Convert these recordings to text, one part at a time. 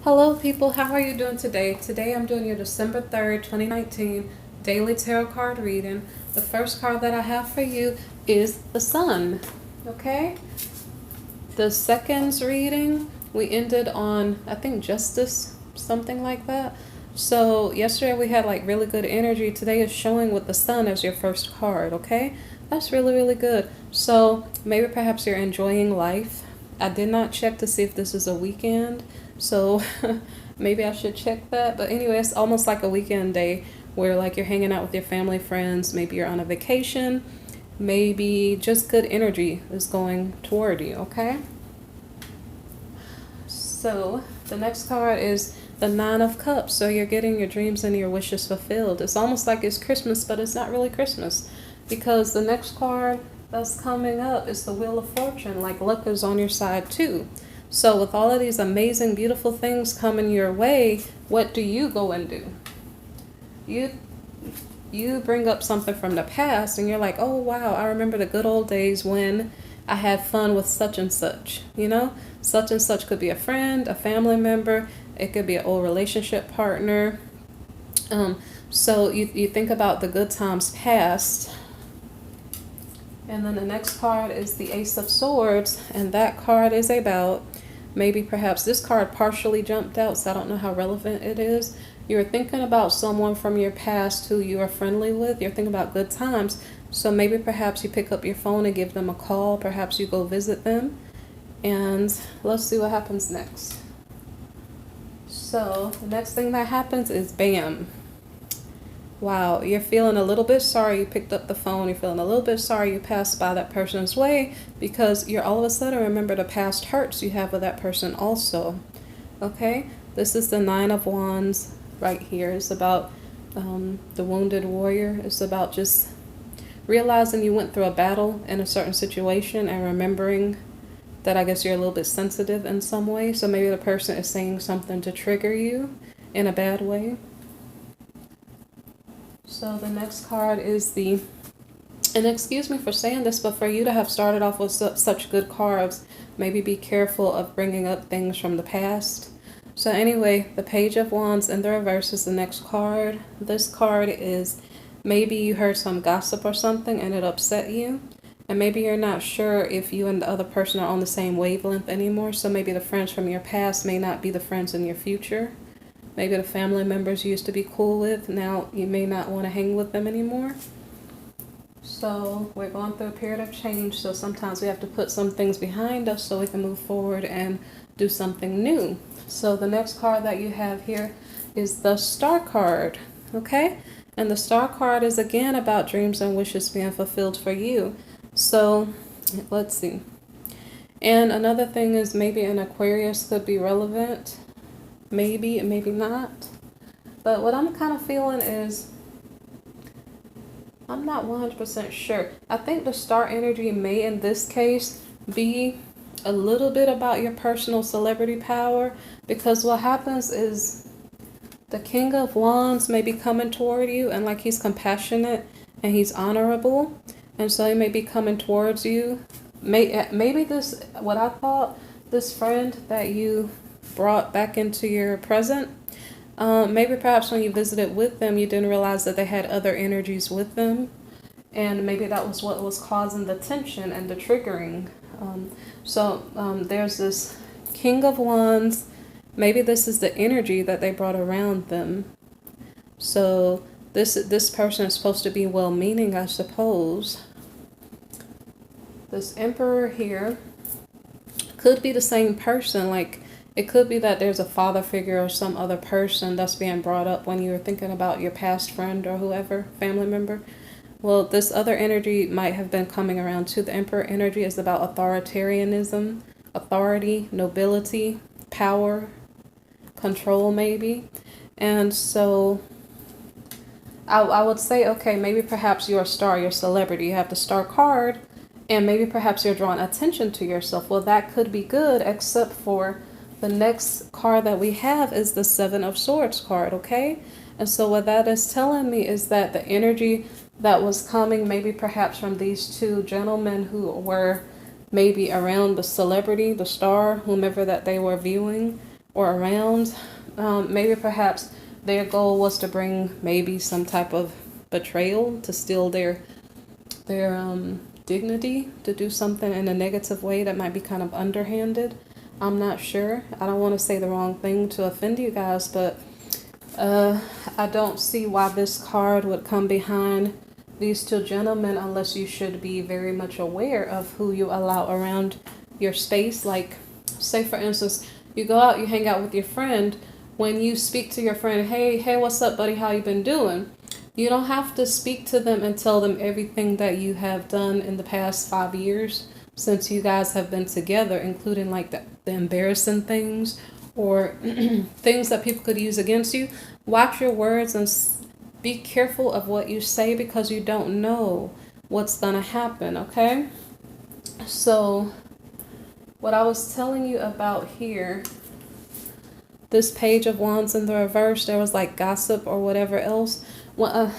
Hello people, how are you doing today? Today I'm doing your December 3rd, 2019 daily tarot card reading. The first card that I have for you is the Sun, okay? The second's reading, we ended on, I think, Justice, something like that. So yesterday we had like really good energy. Today is showing with the Sun as your first card, okay? That's really, really good. So maybe perhaps you're enjoying life. I did not check to see if this is a weekend, so maybe I should check that. But anyway, it's almost like a weekend day where like you're hanging out with your family, friends, maybe you're on a vacation, maybe just good energy is going toward you, okay? So the next card is the Nine of Cups. So you're getting your dreams and your wishes fulfilled. It's almost like it's Christmas, but it's not really Christmas, because the next card that's coming up is the Wheel of Fortune. Like luck is on your side too. So with all of these amazing, beautiful things coming your way, what do you go and do? You bring up something from the past and you're like, oh wow, I remember the good old days when I had fun with such and such. You know, such and such could be a friend, a family member, it could be an old relationship partner. So you think about the good times past. And then the next card is the Ace of Swords, and that card is about, maybe perhaps this card partially jumped out, so I don't know how relevant it is. You're thinking about someone from your past who you are friendly with. You're thinking about good times. So maybe perhaps you pick up your phone and give them a call. Perhaps you go visit them. And let's see what happens next. So the next thing that happens is bam. Wow, you're feeling a little bit sorry you picked up the phone. You're feeling a little bit sorry you passed by that person's way, because you're all of a sudden remember the past hurts you have with that person also. Okay, this is the Nine of Wands right here. It's about the wounded warrior. It's about just realizing you went through a battle in a certain situation and remembering that I guess you're a little bit sensitive in some way. So maybe the person is saying something to trigger you in a bad way. So the next card is the, and excuse me for saying this, but for you to have started off with such good cards, maybe be careful of bringing up things from the past. So anyway, the Page of Wands in the reverse is the next card. This card is maybe you heard some gossip or something and it upset you. And maybe you're not sure if you and the other person are on the same wavelength anymore. So maybe the friends from your past may not be the friends in your future. Maybe the family members you used to be cool with, now you may not want to hang with them anymore. So we're going through a period of change, so sometimes we have to put some things behind us so we can move forward and do something new. So the next card that you have here is the Star card, okay? And the Star card is again about dreams and wishes being fulfilled for you. So let's see. And another thing is maybe an Aquarius could be relevant. Maybe, maybe not. But what I'm kind of feeling is, I'm not 100% sure. I think the star energy may, in this case, be a little bit about your personal celebrity power. Because what happens is the King of Wands may be coming toward you, and like he's compassionate and he's honorable. And so he may be coming towards you. Maybe this, what I thought, this friend that you brought back into your present, maybe perhaps when you visited with them you didn't realize that they had other energies with them, and maybe that was what was causing the tension and the triggering. There's this King of Wands. Maybe this is the energy that they brought around them. So this person is supposed to be well-meaning, I suppose. This Emperor here could be the same person. Like, it could be that there's a father figure or some other person that's being brought up when you were thinking about your past friend or whoever, family member. Well, this other energy might have been coming around too. The Emperor energy is about authoritarianism, authority, nobility, power, control maybe. And so I would say, okay, maybe perhaps you're a star, you're a celebrity, you have the Star card, and maybe perhaps you're drawing attention to yourself. Well, that could be good, except for the next card that we have is the Seven of Swords card, okay? And so what that is telling me is that the energy that was coming maybe perhaps from these two gentlemen who were maybe around the celebrity, the star, whomever that they were viewing, or around. Maybe perhaps their goal was to bring maybe some type of betrayal, to steal their dignity, to do something in a negative way that might be kind of underhanded. I'm not sure. I don't want to say the wrong thing to offend you guys, but I don't see why this card would come behind these two gentlemen unless you should be very much aware of who you allow around your space. Like, say for instance, you go out, you hang out with your friend. When you speak to your friend, hey, what's up, buddy? How you been doing? You don't have to speak to them and tell them everything that you have done in the past 5 years since you guys have been together, including like the embarrassing things or things that people could use against you. Watch your words and be careful of what you say because you don't know what's going to happen, okay? So what I was telling you about here, this Page of Wands in the reverse, there was like gossip or whatever else. Well,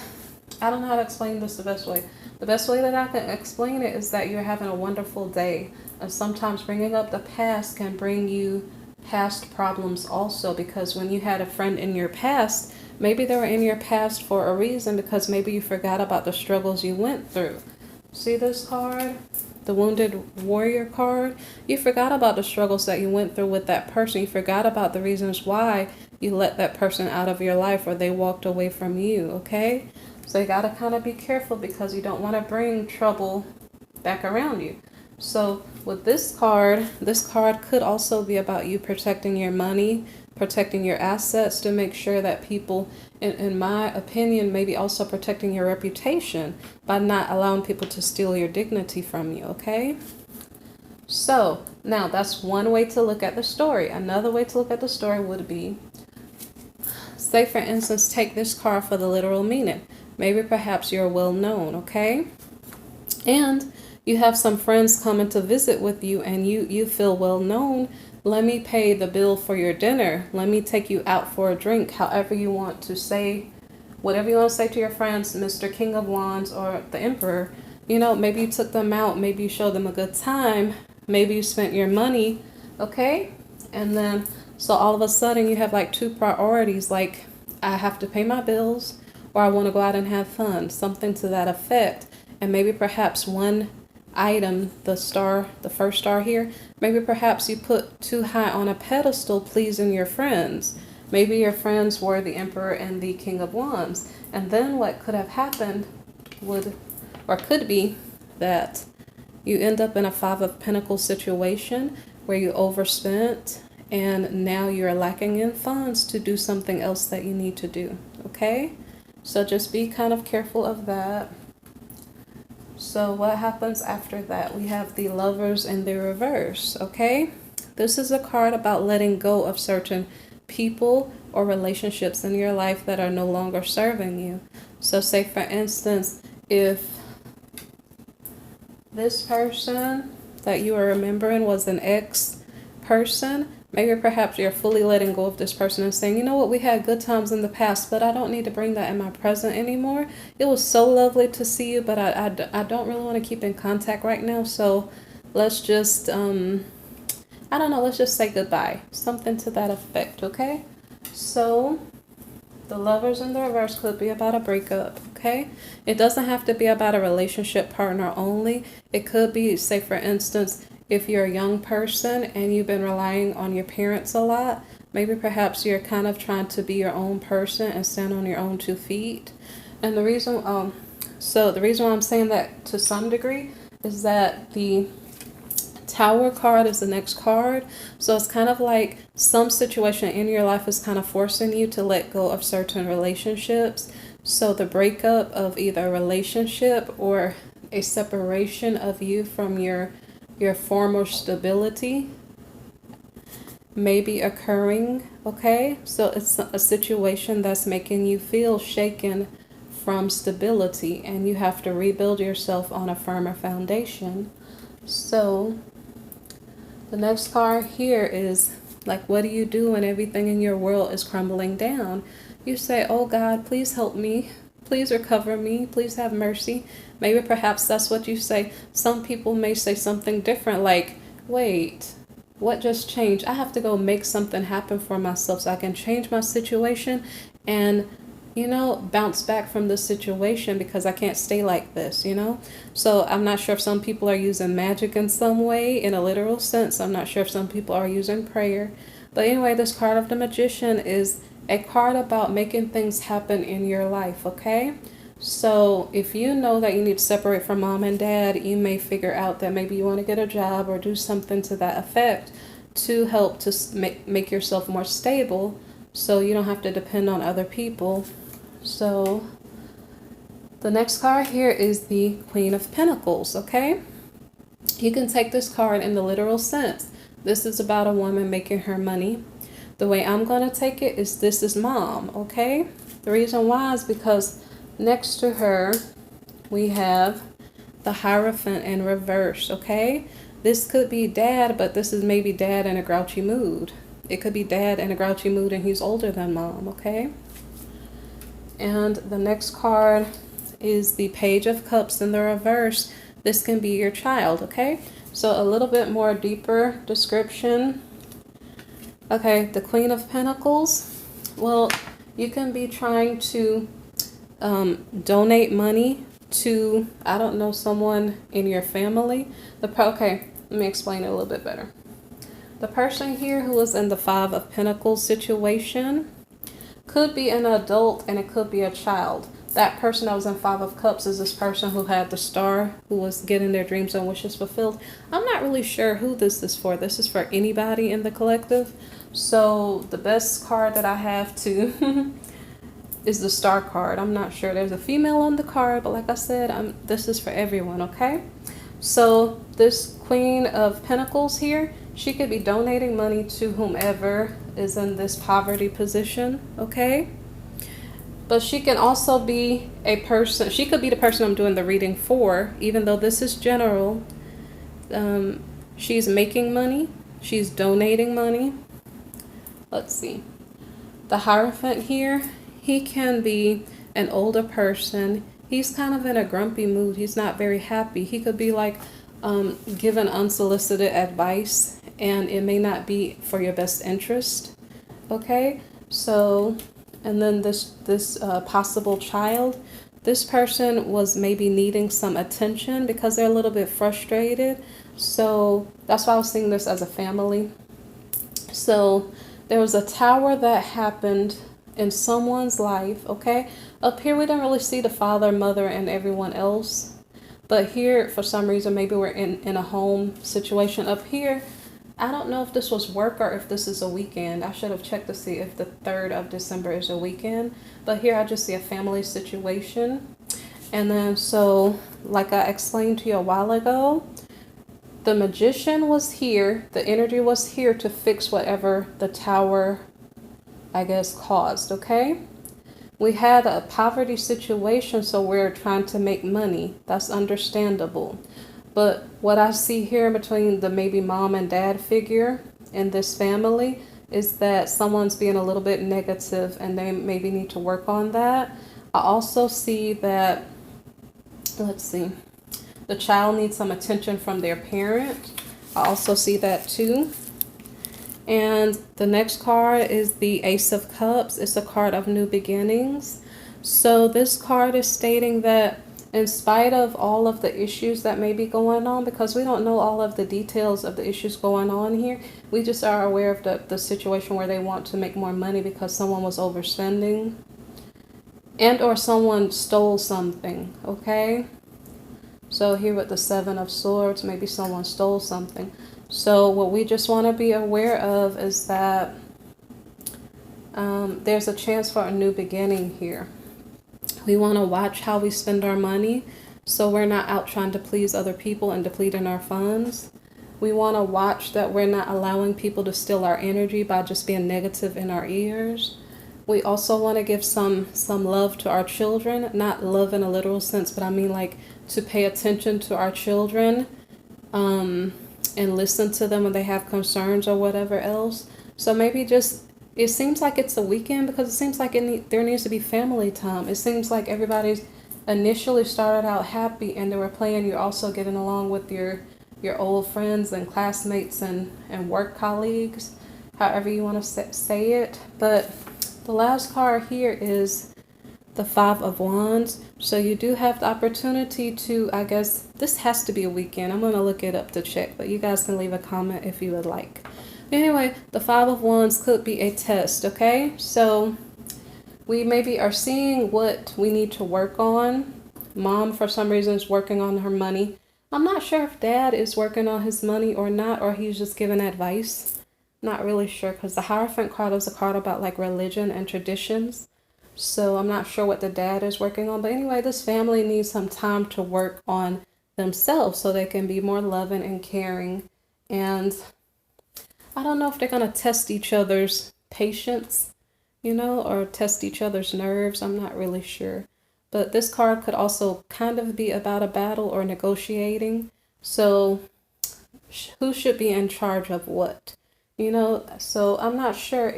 I don't know how to explain this the best way. The best way that I can explain it is that you're having a wonderful day. And sometimes bringing up the past can bring you past problems also, because when you had a friend in your past, maybe they were in your past for a reason, because maybe you forgot about the struggles you went through. See this card? The Wounded Warrior card. You forgot about the struggles that you went through with that person. You forgot about the reasons why you let that person out of your life or they walked away from you, okay? So you got to kind of be careful because you don't want to bring trouble back around you. So with this card could also be about you protecting your money, protecting your assets, to make sure that people, in my opinion, maybe also protecting your reputation by not allowing people to steal your dignity from you, okay? So now that's one way to look at the story. Another way to look at the story would be, say for instance, take this card for the literal meaning. Maybe perhaps you're well known, okay? And you have some friends coming to visit with you and you feel well known. Let me pay the bill for your dinner. Let me take you out for a drink. However you want to say, whatever you want to say to your friends, Mr. King of Wands or the Emperor. You know, maybe you took them out. Maybe you showed them a good time. Maybe you spent your money, okay? And then, so all of a sudden you have like two priorities, like I have to pay my bills or I want to go out and have fun, something to that effect. And maybe perhaps one item, the first star here, maybe perhaps you put too high on a pedestal pleasing your friends. Maybe your friends were the Emperor and the King of Wands. And then what could have happened could be that you end up in a Five of Pentacles situation where you overspent and now you're lacking in funds to do something else that you need to do, okay? So just be kind of careful of that. So what happens after that? We have the Lovers in the reverse, okay? This is a card about letting go of certain people or relationships in your life that are no longer serving you. So say for instance, if this person that you are remembering was an ex person, maybe perhaps you're fully letting go of this person and saying, you know what, we had good times in the past, but I don't need to bring that in my present anymore. It was so lovely to see you, but I don't really want to keep in contact right now. So let's just, I don't know, let's just say goodbye. Something to that effect, okay? So the Lovers in the reverse could be about a breakup, okay? It doesn't have to be about a relationship partner only. It could be, say for instance, if you're a young person and you've been relying on your parents a lot, maybe perhaps you're kind of trying to be your own person and stand on your own 2 feet. And the reason why I'm saying that to some degree is that the Tower card is the next card. So it's kind of like some situation in your life is kind of forcing you to let go of certain relationships. So the breakup of either a relationship or a separation of you from your former stability may be occurring, okay? So it's a situation that's making you feel shaken from stability and you have to rebuild yourself on a firmer foundation. So the next card here is like, what do you do when everything in your world is crumbling down? You say, oh God, please help me. Please recover me. Please have mercy. Maybe perhaps that's what you say. Some people may say something different like, wait, what just changed? I have to go make something happen for myself so I can change my situation and, you know, bounce back from this situation because I can't stay like this, you know? So I'm not sure if some people are using magic in some way, in a literal sense. I'm not sure if some people are using prayer. But anyway, this card of the Magician is a card about making things happen in your life, okay? So if you know that you need to separate from mom and dad, you may figure out that maybe you want to get a job or do something to that effect to help to make yourself more stable so you don't have to depend on other people. So the next card here is the Queen of Pentacles, okay? You can take this card in the literal sense. This is about a woman making her money. The way I'm going to take it is this is mom, okay? The reason why is because next to her, we have the Hierophant in reverse, okay? This could be dad, but this is maybe dad in a grouchy mood. It could be dad in a grouchy mood and he's older than mom, okay? And the next card is the Page of Cups in the reverse. This can be your child, okay? So a little bit more deeper description. Okay, the Queen of Pentacles. Well, you can be trying to donate money to, I don't know, someone in your family. Okay, let me explain it a little bit better. The person here who is in the Five of Pentacles situation could be an adult and it could be a child. That person that was in Five of Cups is this person who had the star, who was getting their dreams and wishes fulfilled. I'm not really sure who this is for. This is for anybody in the collective. So the best card that I have to is the Star card. I'm not sure. There's a female on the card, but like I said, this is for everyone, okay? So this Queen of Pentacles here, she could be donating money to whomever is in this poverty position, okay? But she can also be a person, she could be the person I'm doing the reading for, even though this is general. She's making money, she's donating money. Let's see. The Hierophant here, he can be an older person. He's kind of in a grumpy mood. He's not very happy. He could be like given unsolicited advice and it may not be for your best interest. Okay, so, and then this possible child, this person was maybe needing some attention because they're a little bit frustrated. So that's why I was seeing this as a family. So there was a tower that happened in someone's life, okay? Up here, we don't really see the father, mother, and everyone else. But here, for some reason, maybe we're in a home situation. Up here, I don't know if this was work or if this is a weekend. I should have checked to see if the 3rd of December is a weekend. But here, I just see a family situation. And then, so, like I explained to you a while ago, the Magician was here. The energy was here to fix whatever the tower, I guess, caused, okay? We had a poverty situation, so we're trying to make money. That's understandable. But what I see here between the maybe mom and dad figure in this family is that someone's being a little bit negative and they maybe need to work on that. I also see that, let's see, the child needs some attention from their parent. I also see that too. And the next card is the Ace of Cups. It's a card of new beginnings. So this card is stating that in spite of all of the issues that may be going on, because we don't know all of the details of the issues going on here, we just are aware of the situation where they want to make more money because someone was overspending and or someone stole something, okay? So here with the Seven of Swords, maybe someone stole something. So what we just want to be aware of is that there's a chance for a new beginning here. We want to watch how we spend our money so we're not out trying to please other people and depleting our funds. We want to watch that we're not allowing people to steal our energy by just being negative in our ears. We also want to give some love to our children, not love in a literal sense, but I mean like to pay attention to our children and listen to them when they have concerns or whatever else. So maybe just, it seems like it's a weekend because it seems like there needs to be family time. It seems like everybody's initially started out happy and they were playing. You're also getting along with your your old friends and classmates and work colleagues, however you want to say it. But the last card here is the Five of Wands. So you do have the opportunity to, I guess, this has to be a weekend. I'm going to look it up to check, but you guys can leave a comment if you would like. Anyway, the Five of Wands could be a test, okay? So we maybe are seeing what we need to work on. Mom, for some reason, is working on her money. I'm not sure if Dad is working on his money or not, or he's just giving advice. Not really sure, because the Hierophant card is a card about like religion and traditions. So I'm not sure what the dad is working on. But anyway, this family needs some time to work on themselves so they can be more loving and caring. And I don't know if they're going to test each other's patience, or test each other's nerves. I'm not really sure. But this card could also kind of be about a battle or negotiating. So who should be in charge of what? So I'm not sure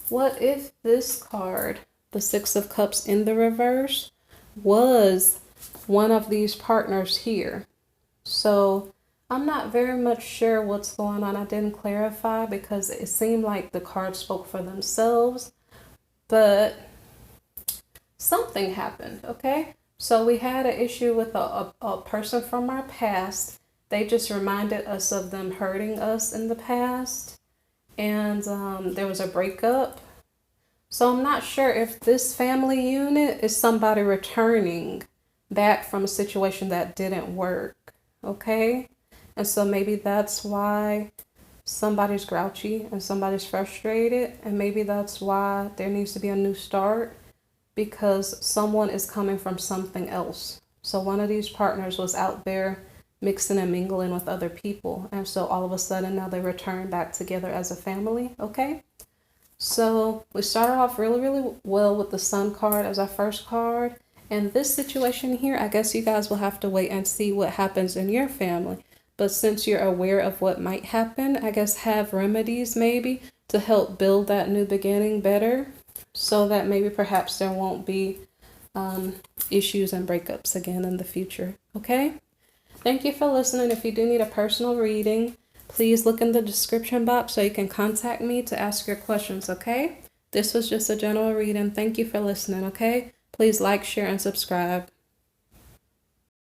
what if this card, the Six of Cups in the reverse, was one of these partners here. So I'm not very much sure what's going on. I didn't clarify because it seemed like the cards spoke for themselves, but something happened, okay? So we had an issue with a person from our past. They just reminded us of them hurting us in the past. And there was a breakup. So I'm not sure if this family unit is somebody returning back from a situation that didn't work, okay? And so maybe that's why somebody's grouchy and somebody's frustrated. And maybe that's why there needs to be a new start, because someone is coming from something else. So one of these partners was out there mixing and mingling with other people. And so all of a sudden now they return back together as a family, okay? So we started off really, really well with the Sun card as our first card. And this situation here, I guess you guys will have to wait and see what happens in your family. But since you're aware of what might happen, I guess have remedies maybe to help build that new beginning better, so that maybe perhaps there won't be issues and breakups again in the future, okay? Thank you for listening. If you do need a personal reading, please look in the description box so you can contact me to ask your questions, okay? This was just a general reading. Thank you for listening, okay? Please like, share, and subscribe.